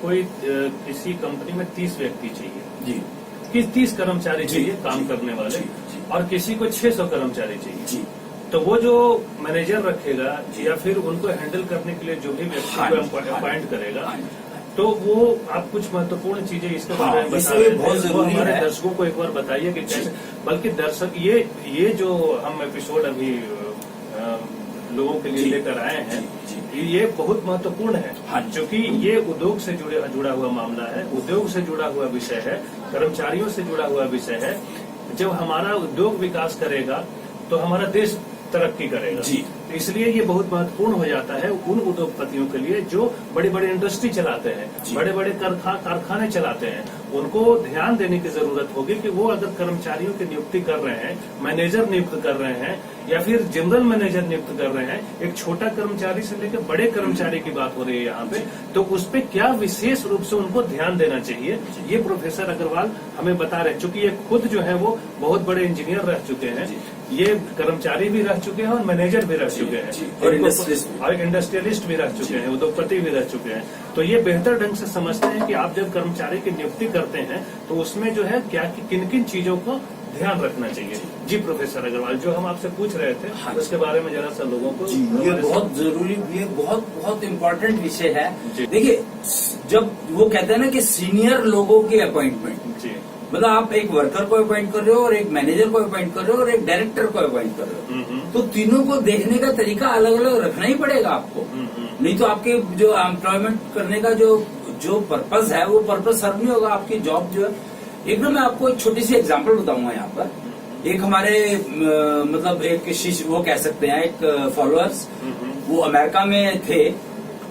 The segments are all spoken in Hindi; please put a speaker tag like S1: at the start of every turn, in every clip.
S1: कोई किसी कंपनी में 30 व्यक्ति चाहिए
S2: जी,
S1: कि 30 कर्मचारी चाहिए काम करने वाले,
S2: जी,
S1: और किसी को 600 कर्मचारी चाहिए
S2: जी,
S1: तो वो जो मैनेजर रखेगा या फिर उनको हैंडल करने के लिए जो भी व्यक्ति को अपॉइंट करेगा, तो वो आप कुछ महत्वपूर्ण चीजें इसके बारे में बता रहे थे, वो हमारे दर्शकों को एक बार बताइए कि कैसे, बल्कि दर्शक ये जो हम एपिसोड अभी लोगों के लिए लेकर आए हैं, ये बहुत महत्वपूर्ण है, क्योंकि ये उद्योग से जुड़ा हुआ मामला है, उद्योग से जुड़ा हुआ विषय है, कर्मचारियों से जुड़ा हुआ विषय है। जब हमारा उद्योग विकास करेगा तो हमारा देश तरक्की करेगा जी। इसलिए ये बहुत महत्वपूर्ण हो जाता है उन उद्योगपतियों के लिए जो बड़ी बड़ी इंडस्ट्री चलाते हैं, बड़े बड़े कारखाने चलाते हैं। उनको ध्यान देने की जरूरत होगी कि वो अगर कर्मचारियों की नियुक्ति कर रहे हैं, मैनेजर नियुक्त कर रहे हैं या फिर जनरल मैनेजर नियुक्त कर रहे हैं, एक छोटा कर्मचारी से लेकर बड़े कर्मचारी की बात हो रही है यहाँ पे, तो उस पर क्या विशेष रूप से उनको ध्यान देना चाहिए, ये प्रोफेसर अग्रवाल हमें बता रहे हैं। चूंकि ये खुद जो है वो बहुत बड़े इंजीनियर रह चुके हैं, ये कर्मचारी भी रह चुके हैं और मैनेजर भी रह चुके हैं, और इंडस्ट्रियलिस्ट भी रह चुके हैं, उद्योगपति भी रह चुके हैं। तो ये बेहतर ढंग से समझते हैं कि आप जब कर्मचारी की नियुक्ति करते हैं तो उसमें जो है क्या किन किन चीजों को ध्यान रखना चाहिए। जी प्रोफेसर अग्रवाल, जो हम आपसे पूछ रहे थे उसके बारे में जरा सा लोगों को।
S2: ये बहुत जरूरी, ये बहुत इम्पोर्टेंट विषय है। देखिए, जब वो कहते हैं ना कि सीनियर लोगों की अपॉइंटमेंट, मतलब आप एक वर्कर को अपॉइंट कर रहे हो और एक मैनेजर को अपॉइंट कर रहे हो और एक डायरेक्टर को अपॉइंट कर रहे हो, तो तीनों को देखने का तरीका अलग अलग रखना ही पड़ेगा आपको, नहीं तो आपके जो एम्प्लॉयमेंट करने का जो पर्पज है वो पर्पज सर्व नहीं होगा, आपकी जॉब जो है। एक ना मैं आपको एक छोटी सी एग्जांपल बताऊंगा यहाँ पर। एक हमारे मतलब एक शिष्य, वो कह सकते हैं एक फॉलोअर्स, वो अमेरिका में थे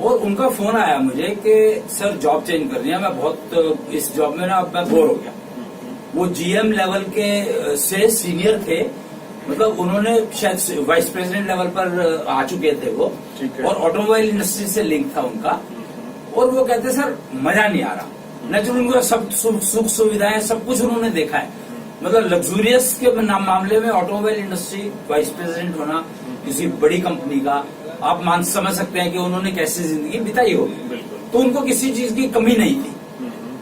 S2: और उनका फोन आया मुझे कि सर जॉब चेंज करनी है, मैं बहुत इस जॉब में ना अब मैं बोर हो गया। वो जीएम लेवल के से सीनियर थे, मतलब उन्होंने शायद वाइस प्रेसिडेंट लेवल पर आ चुके थे वो, और ऑटोमोबाइल इंडस्ट्री से लिंक था उनका। और वो कहते सर मजा नहीं आ रहा, नेचुरल उनको सब सुख सुविधाएं सब कुछ उन्होंने देखा है, मतलब लग्जूरियस के मामले में ऑटोमोबाइल इंडस्ट्री वाइस प्रेसिडेंट होना किसी बड़ी कंपनी का, आप समझ सकते हैं कि उन्होंने कैसी जिंदगी बिताई होगी, तो उनको किसी चीज की कमी नहीं थी।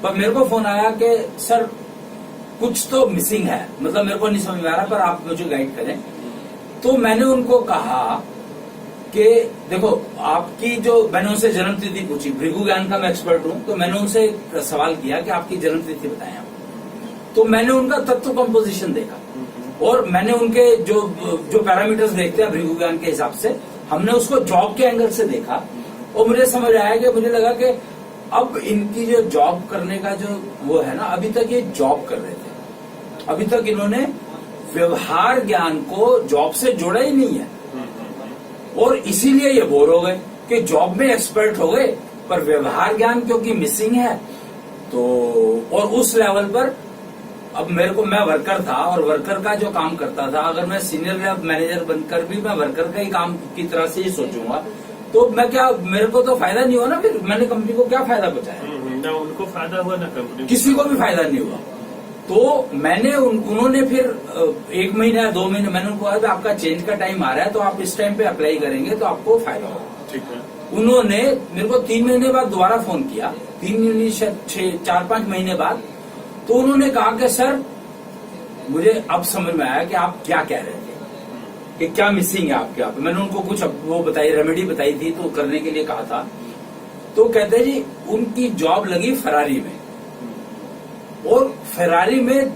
S2: पर मेरे को फोन आया कि सर कुछ तो मिसिंग है, मतलब मेरे को नहीं समझ में आ रहा, पर आप मुझे गाइड करें। तो मैंने उनको कहा कि देखो, आपकी जो, मैंने उनसे जन्म तिथि पूछी, भृगु ज्ञान का मैं एक्सपर्ट हूं, तो मैंने उनसे सवाल किया कि आपकी जन्म तिथि बताएं आप। तो मैंने उनका तत्व कंपोजिशन देखा और मैंने उनके जो पैरामीटर्स देखते हैं भृगु ज्ञान के हिसाब से, हमने उसको जॉब के एंगल से देखा और मुझे समझ आया कि मुझे लगा कि अब इनकी जो जॉब करने का जो वो है ना, अभी तक ये जॉब कर रहे थे, अभी तक इन्होंने व्यवहार ज्ञान को जॉब से जोड़ा ही नहीं है, और इसीलिए ये बोर हो गए कि जॉब में एक्सपर्ट हो गए पर व्यवहार ज्ञान क्योंकि मिसिंग है। तो और उस लेवल पर अब मैं वर्कर था और वर्कर का जो काम करता था, अगर मैं सीनियर मैनेजर बनकर भी मैं वर्कर का ही काम की तरह से ही सोचूंगा तो मैं क्या, मेरे को तो फायदा नहीं हुआ ना, फिर मैंने कंपनी को क्या फायदा पहुंचाया,
S1: ना उनको फायदा हुआ ना कंपनी,
S2: किसी को भी फायदा नहीं हुआ। तो मैंने उन्होंने फिर 1 महीने या 2 महीने मैंने उनको कहा आपका चेंज का टाइम आ रहा है, तो आप इस टाइम पे अप्लाई करेंगे तो आपको फायदा होगा।
S1: ठीक है।
S2: उन्होंने मेरे को 3 महीने बाद दोबारा फोन किया, 3 महीने 4-5 महीने बाद, तो उन्होंने कहा कि सर मुझे अब समझ में आया कि आप क्या कह रहे थे, कि क्या मिसिंग है आपके यहाँ पे। मैंने उनको कुछ वो बताई, रेमेडी बताई थी, तो करने के लिए कहा था। तो कहते जी उनकी जॉब लगी फरारी में, और फरारी में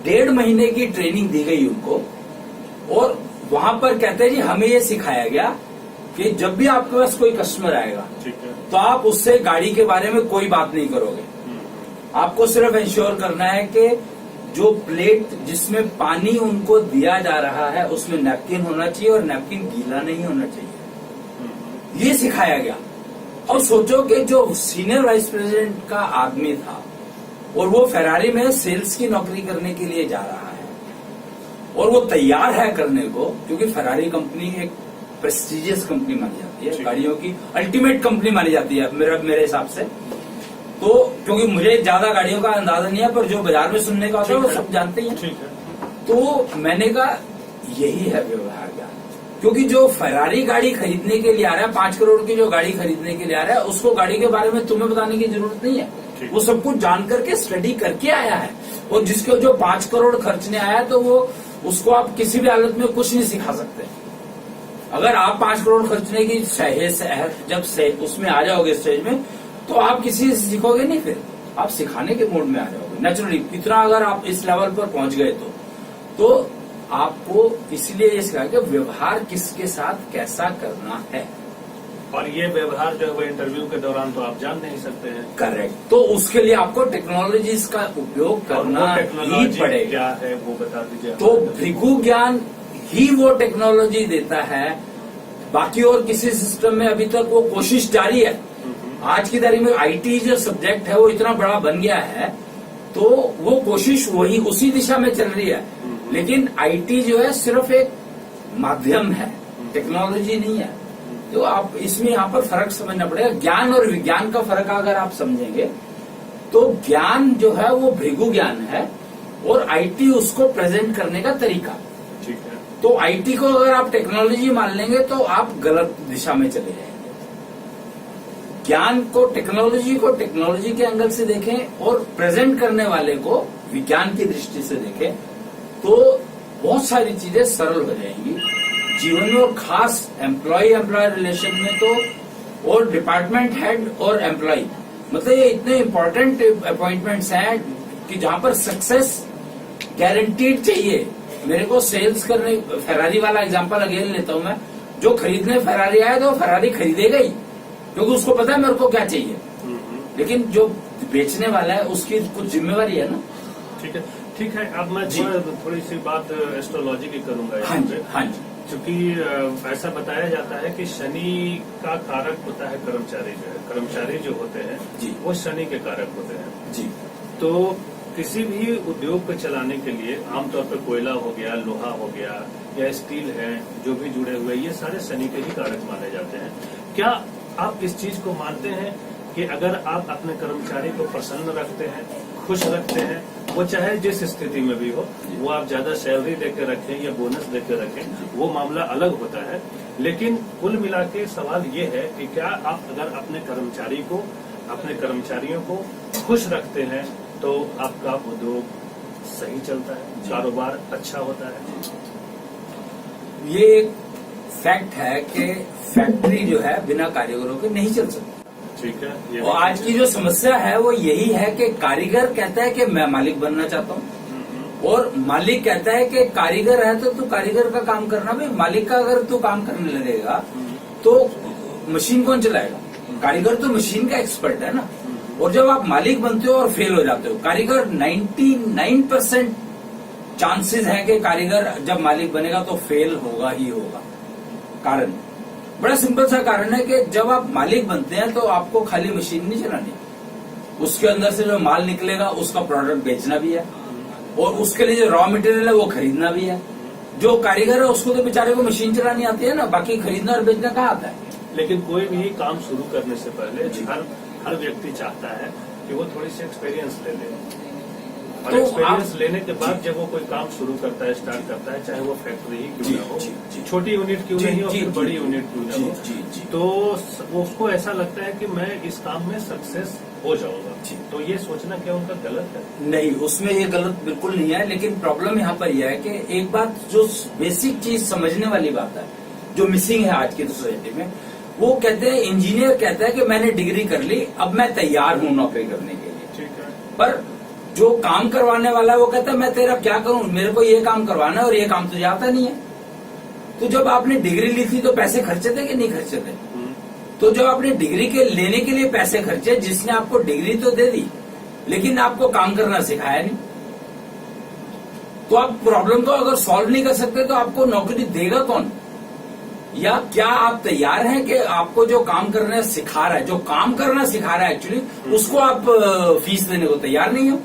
S2: 1.5 महीने की ट्रेनिंग दी गई उनको, और वहां पर कहते जी हमें ये सिखाया गया कि जब भी आपके पास कोई कस्टमर आएगा तो आप उससे गाड़ी के बारे में कोई बात नहीं करोगे, आपको सिर्फ इंश्योर करना है कि जो प्लेट जिसमें पानी उनको दिया जा रहा है उसमें नैपकिन होना चाहिए और नैपकिन गीला नहीं होना चाहिए, ये सिखाया गया। और सोचो कि जो सीनियर वाइस प्रेसिडेंट का आदमी था और वो फरारी में सेल्स की नौकरी करने के लिए जा रहा है और वो तैयार है करने को, क्योंकि फरारी कंपनी एक प्रेस्टिजियस कंपनी मानी जाती है, गाड़ियों की अल्टीमेट कंपनी मानी जाती है मेरे हिसाब से। तो क्योंकि मुझे ज्यादा गाड़ियों का अंदाजा नहीं है, पर जो बाजार में सुनने का होता है वो सब जानते ही हैं। तो मैंने कहा यही है व्यवहार ज्ञान, क्योंकि जो फरारी गाड़ी खरीदने के लिए आ रहा है, 5 करोड़ की जो गाड़ी खरीदने के लिए आ रहा है, उसको गाड़ी के बारे में तुम्हें बताने की जरूरत नहीं है। वो सब कुछ जान करके स्टडी करके आया है। और जिसको जो 5 करोड़ खर्चने आया, तो वो उसको आप किसी भी हालत में कुछ नहीं सिखा सकते। अगर आप 5 करोड़ खर्चने की जब से उसमें आ जाओगे स्टेज में, तो आप किसी से सीखोगे नहीं, फिर आप सिखाने के मोड में आ जाओगे नेचुरली। इतना अगर आप इस लेवल पर पहुंच गए तो आपको इसलिए ये सिखाया कि व्यवहार किसके साथ कैसा करना है।
S1: और ये व्यवहार जो है वो इंटरव्यू के दौरान तो आप जान नहीं सकते हैं।
S2: करेक्ट। तो उसके लिए आपको टेक्नोलॉजीज का उपयोग करना ही पड़ेगा।
S1: क्या है वो बता दीजिए।
S2: तो भृगु ज्ञान ही वो टेक्नोलॉजी देता है, बाकी और किसी सिस्टम में अभी तक वो कोशिश जारी है। आज की तारीख में आईटी जो सब्जेक्ट है वो इतना बड़ा बन गया है, तो वो कोशिश वही उसी दिशा में चल रही है। लेकिन आईटी जो है सिर्फ एक माध्यम है, टेक्नोलॉजी नहीं है। तो आप इसमें यहाँ पर फर्क समझना पड़ेगा। ज्ञान और विज्ञान का फर्क अगर आप समझेंगे, तो ज्ञान जो है वो भृगु ज्ञान है और आईटी उसको प्रेजेंट करने का तरीका।
S1: ठीक है।
S2: तो आईटी को अगर आप टेक्नोलॉजी मान लेंगे तो आप गलत दिशा में चले जाएंगे। ज्ञान को टेक्नोलॉजी के एंगल से देखें और प्रेजेंट करने वाले को विज्ञान की दृष्टि से देखें, तो बहुत सारी चीजें सरल हो जाएंगी जीवन में। और खास एम्प्लॉय रिलेशन में तो, और डिपार्टमेंट हेड और एम्प्लॉय, मतलब ये इतने इम्पोर्टेंट अपॉइंटमेंट्स हैं कि जहां पर सक्सेस गारंटीड चाहिए। मेरे को सेल्स करने, फेरारी वाला एग्जांपल अगेन लेता हूं मैं, जो खरीदने फेरारी आया तो फेरारी खरीदेगा ही, क्योंकि उसको पता है मेरे को क्या चाहिए। लेकिन जो बेचने वाला है उसकी कुछ जिम्मेवारी है ना।
S1: ठीक है, ठीक है। अब मैं थोड़ी सी बात एस्ट्रोलॉजी की करूंगा।
S2: हाँ जी, हाँ जी।
S1: क्योंकि ऐसा बताया जाता है कि शनि का कारक होता है कर्मचारी, जो है कर्मचारी जो होते हैं
S2: जी,
S1: वो शनि के कारक होते हैं
S2: जी।
S1: तो किसी भी उद्योग को चलाने के लिए आमतौर पर कोयला हो गया, लोहा हो गया या स्टील है, जो भी जुड़े हुए, ये सारे शनि के ही कारक माने जाते हैं। क्या आप इस चीज को मानते हैं कि अगर आप अपने कर्मचारी को प्रसन्न रखते हैं, खुश रखते हैं, वो चाहे जिस स्थिति में भी हो, वो आप ज्यादा सैलरी देकर रखें या बोनस देकर रखें, वो मामला अलग होता है। लेकिन कुल मिला के सवाल ये है कि क्या आप अगर अपने कर्मचारियों को खुश रखते हैं तो आपका उद्योग सही चलता है, कारोबार अच्छा होता है।
S2: ये एक फैक्ट है कि फैक्ट्री जो है बिना कारीगरों के नहीं चल सकती।
S1: ठीक है।
S2: और आज की जो समस्या है वो यही है कि कारीगर कहता है कि मैं मालिक बनना चाहता हूँ, और मालिक कहता है कि कारीगर है तो तू कारीगर का काम करना। भाई मालिक का अगर तू काम करने लगेगा तो मशीन कौन चलाएगा? कारीगर तो मशीन का एक्सपर्ट है ना। और जब आप मालिक बनते हो और फेल हो जाते हो, कारीगर 99% चांसेस है कि कारीगर जब मालिक बनेगा तो फेल होगा ही होगा। कारण बड़ा सिंपल सा कारण है कि जब आप मालिक बनते हैं तो आपको खाली मशीन नहीं चलानी, उसके अंदर से जो माल निकलेगा उसका प्रोडक्ट बेचना भी है, और उसके लिए जो रॉ मटेरियल है वो खरीदना भी है। जो कारीगर है उसको तो बेचारे को मशीन चलानी आती है ना, बाकी खरीदना और बेचना कहाँ आता है।
S1: लेकिन कोई भी काम शुरू करने से पहले हर व्यक्ति चाहता है कि वो थोड़ी सी एक्सपीरियंस ले ले, और एक्सपीरियंस लेने के बाद जब वो कोई काम शुरू करता है, स्टार्ट करता है, चाहे वो फैक्ट्री ही क्यों ना हो, छोटी यूनिट क्यों नहीं हो, फिर बड़ी यूनिट क्यों ना हो, तो उसको ऐसा लगता है कि मैं इस काम में सक्सेस हो जाऊंगा। तो ये सोचना क्या उनका गलत है?
S2: नहीं, उसमें ये गलत बिल्कुल नहीं है। लेकिन प्रॉब्लम यहाँ पर यह है कि एक बात जो बेसिक चीज समझने वाली बात है, जो मिसिंग है आज की सोसाइटी में, वो कहते हैं, इंजीनियर कहता है कि मैंने डिग्री कर ली, अब मैं तैयार हूँ नौकरी करने के लिए।
S1: ठीक है।
S2: पर जो काम करवाने वाला है वो कहता है मैं तेरा क्या करूं, मेरे को ये काम करवाना है और ये काम तुझे आता नहीं है। तो जब आपने डिग्री ली थी तो पैसे खर्चे थे कि नहीं खर्चे थे? तो जब आपने डिग्री के लेने के लिए पैसे खर्चे, जिसने आपको डिग्री तो दे दी लेकिन आपको काम करना सिखाया नहीं, तो आप प्रॉब्लम को अगर सॉल्व नहीं कर सकते तो आपको नौकरी देगा कौन? या क्या आप तैयार हैं कि आपको जो काम करना सिखा रहा है, जो काम करना सिखा रहा है एक्चुअली, उसको आप फीस देने को तैयार नहीं हो?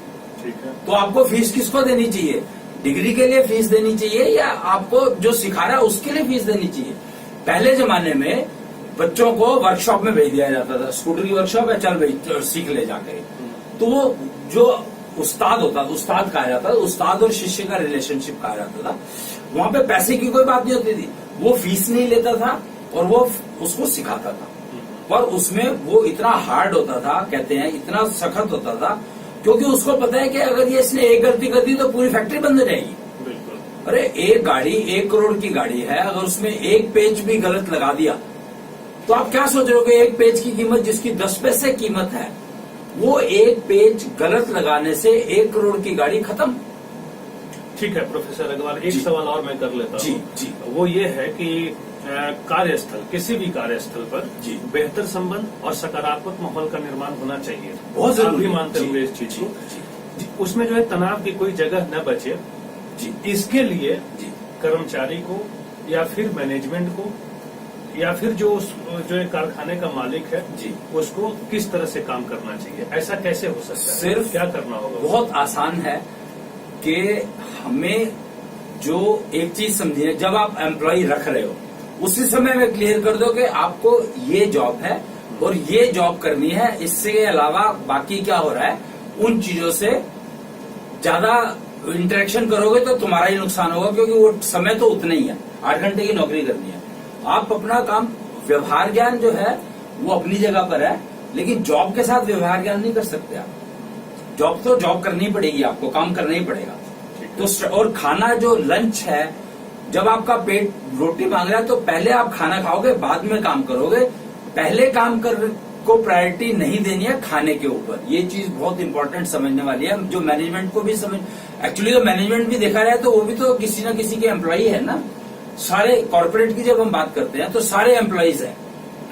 S1: ठीक है।
S2: तो आपको फीस किसको देनी चाहिए? डिग्री के लिए फीस देनी चाहिए या आपको जो सिखा रहा है उसके लिए फीस देनी चाहिए? पहले जमाने में बच्चों को वर्कशॉप में भेज दिया जाता था, स्कूटर की वर्कशॉप है, चल भाई सीख ले जाके। तो वो जो उस्ताद होता, उस्ताद कहा जाता था, उस्ताद और शिष्य का रिलेशनशिप कहा जाता था। वहां पे पैसे की कोई बात नहीं होती थी। वो फीस नहीं लेता था और वो उसको सिखाता था, पर उसमें वो इतना हार्ड होता था, कहते हैं इतना सख्त होता था, क्योंकि उसको पता है कि अगर ये इसने एक गलती कर दी तो पूरी फैक्ट्री बंद हो जाएगी। अरे एक गाड़ी 1 करोड़ की गाड़ी है, अगर उसमें एक पेज भी गलत लगा दिया तो आप क्या सोच रहे हो कि एक पेज की कीमत जिसकी 10 पैसे कीमत है, वो एक पेज गलत लगाने से 1 करोड़ की गाड़ी खत्म।
S1: ठीक है प्रोफेसर अग्रवाल, एक सवाल और मैं कर लेता हूँ।
S2: जी।
S1: वो ये है कि कार्यस्थल, किसी भी कार्यस्थल पर
S2: जी
S1: बेहतर संबंध और सकारात्मक माहौल का निर्माण होना चाहिए।
S2: बहुत जरूरी,
S1: आप भी मानते होंगे इस चीज को। उसमें जो है तनाव की कोई जगह न बचे, इसके लिए कर्मचारी को या फिर मैनेजमेंट को या फिर जो एक कारखाने का मालिक है उसको किस तरह से काम करना चाहिए, ऐसा कैसे हो सकता है?
S2: सिर्फ
S1: क्या करना होगा?
S2: बहुत आसान है कि हमें जो एक चीज समझिए, जब आप एम्प्लॉय रख रहे हो उसी समय में क्लियर कर दो कि आपको ये जॉब है और ये जॉब करनी है, इससे अलावा बाकी क्या हो रहा है उन चीजों से ज्यादा इंटरेक्शन करोगे तो तुम्हारा ही नुकसान होगा, क्योंकि वो समय तो उतना ही है, 8 घंटे की नौकरी करनी है। आप अपना काम, व्यवहार ज्ञान जो है वो अपनी जगह पर है, लेकिन जॉब के साथ व्यवहार ज्ञान नहीं कर सकते आप। जॉब तो जॉब करनी पड़ेगी, आपको काम करना ही पड़ेगा। तो और खाना जो लंच है, जब आपका पेट रोटी मांग रहा है तो पहले आप खाना खाओगे, बाद में काम करोगे। पहले काम को प्रायोरिटी नहीं देनी है खाने के ऊपर। ये चीज बहुत इंपॉर्टेंट समझने वाली है, जो मैनेजमेंट को भी समझ, एक्चुअली तो मैनेजमेंट भी देखा जाए तो वो भी तो किसी न किसी के एम्प्लॉई है ना। सारे कॉर्पोरेट की जब हम बात करते हैं तो सारे एम्प्लॉइज हैं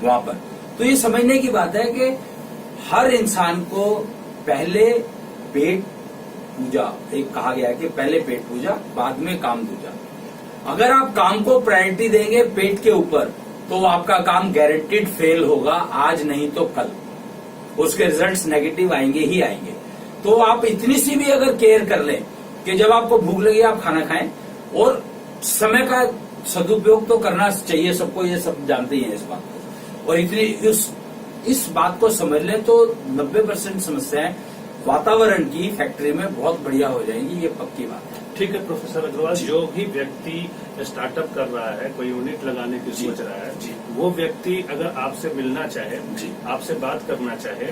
S2: वहां पर। तो ये समझने की बात है कि हर इंसान को पहले पेट पूजा, एक कहा गया है कि पहले पेट पूजा बाद में काम दूजा। अगर आप काम को प्रायोरिटी देंगे पेट के ऊपर तो आपका काम गारंटीड फेल होगा, आज नहीं तो कल उसके रिजल्ट्स नेगेटिव आएंगे ही आएंगे। तो आप इतनी सी भी अगर केयर कर लें कि जब आपको भूख लगी आप खाना खाएं, और समय का सदुपयोग तो करना चाहिए सबको, ये सब जानते ही हैं इस बात को, और इतनी इस बात को समझ लें तो 90% समस्याएं वातावरण की फैक्ट्री में बहुत बढ़िया हो जाएंगी, ये पक्की बात है।
S1: ठीक है प्रोफेसर अग्रवाल, जो भी व्यक्ति स्टार्टअप कर रहा है, कोई यूनिट लगाने की सोच रहा है, वो व्यक्ति अगर आपसे मिलना चाहे, आपसे बात करना चाहे,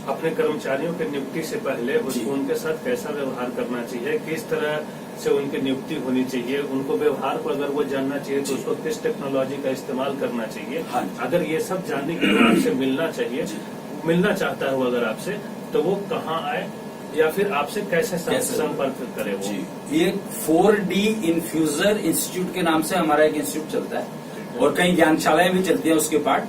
S1: अपने कर्मचारियों की नियुक्ति से पहले उसको उनके साथ कैसा व्यवहार करना चाहिए, किस तरह से उनकी नियुक्ति होनी चाहिए, उनको व्यवहार को अगर वो जानना चाहिए तो उसको किस टेक्नोलॉजी का इस्तेमाल करना चाहिए, अगर ये सब जानने के लिए आपसे मिलना चाहता है अगर आपसे, तो वो कहाँ आए या फिर आपसे कैसे संपर्क करे? वो
S2: ये 4D इन्फ्यूजर इंस्टीट्यूट के नाम से हमारा एक इंस्टीट्यूट चलता है और कई ज्ञानशालाएं भी चलती हैं उसके पार्ट।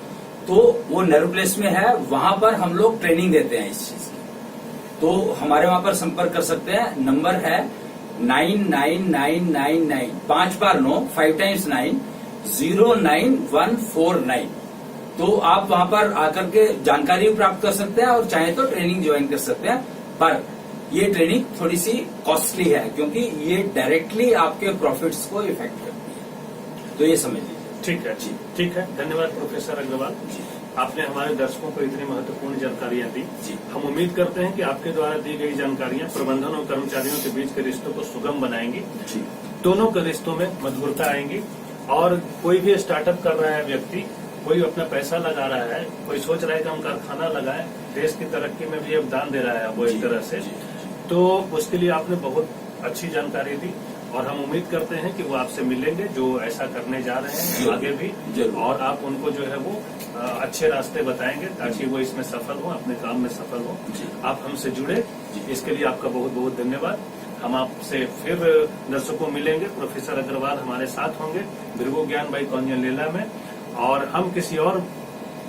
S2: तो वो नर्व प्लेस में है, वहां पर हम लोग ट्रेनिंग देते हैं इस चीज की। तो हमारे वहां पर संपर्क कर सकते हैं। नंबर है 999999 5 बार 9 5 टाइम्स 9 09149। तो आप वहां पर आकर के जानकारी प्राप्त कर सकते हैं और चाहे तो ट्रेनिंग ज्वाइन कर सकते हैं। पर ये ट्रेनिंग थोड़ी सी कॉस्टली है क्योंकि ये डायरेक्टली आपके प्रॉफिट्स को इफेक्ट करती है, तो ये समझ लीजिए।
S1: ठीक है जी, ठीक है। धन्यवाद प्रोफेसर अग्रवाल जी, आपने हमारे दर्शकों को इतनी महत्वपूर्ण जानकारियां दी जी। हम उम्मीद करते हैं कि आपके द्वारा दी गई जानकारियां प्रबंधन और कर्मचारियों के बीच के रिश्तों को सुगम बनाएंगी जी। दोनों के रिश्तों में मधुरता आएंगी और कोई भी स्टार्टअप कर रहा है व्यक्ति, कोई अपना पैसा लगा रहा है, कोई सोच रहा है कि हम कारखाना लगाएं, देश की तरक्की में भी योगदान दे रहा है वो एक तरह से, तो उसके लिए आपने बहुत अच्छी जानकारी दी और हम उम्मीद करते हैं कि वो आपसे मिलेंगे जो ऐसा करने जा रहे हैं आगे भी, और आप उनको जो है वो अच्छे रास्ते बताएंगे ताकि वो इसमें सफल हो, अपने काम में सफल हो। आप हमसे जुड़े, इसके लिए आपका बहुत बहुत धन्यवाद। हम आपसे फिर दर्शकों मिलेंगे, प्रोफेसर अग्रवाल हमारे साथ होंगे भृगु ज्ञान बाई कौंडिन्य लीला में, और हम किसी और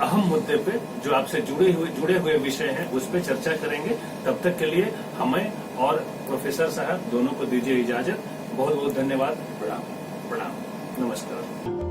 S1: अहम मुद्दे पे जो आपसे जुड़े हुए विषय हैं उस पे चर्चा करेंगे। तब तक के लिए हमें और प्रोफेसर साहब दोनों को दीजिए इजाजत। बहुत बहुत धन्यवाद। प्रणाम। नमस्कार।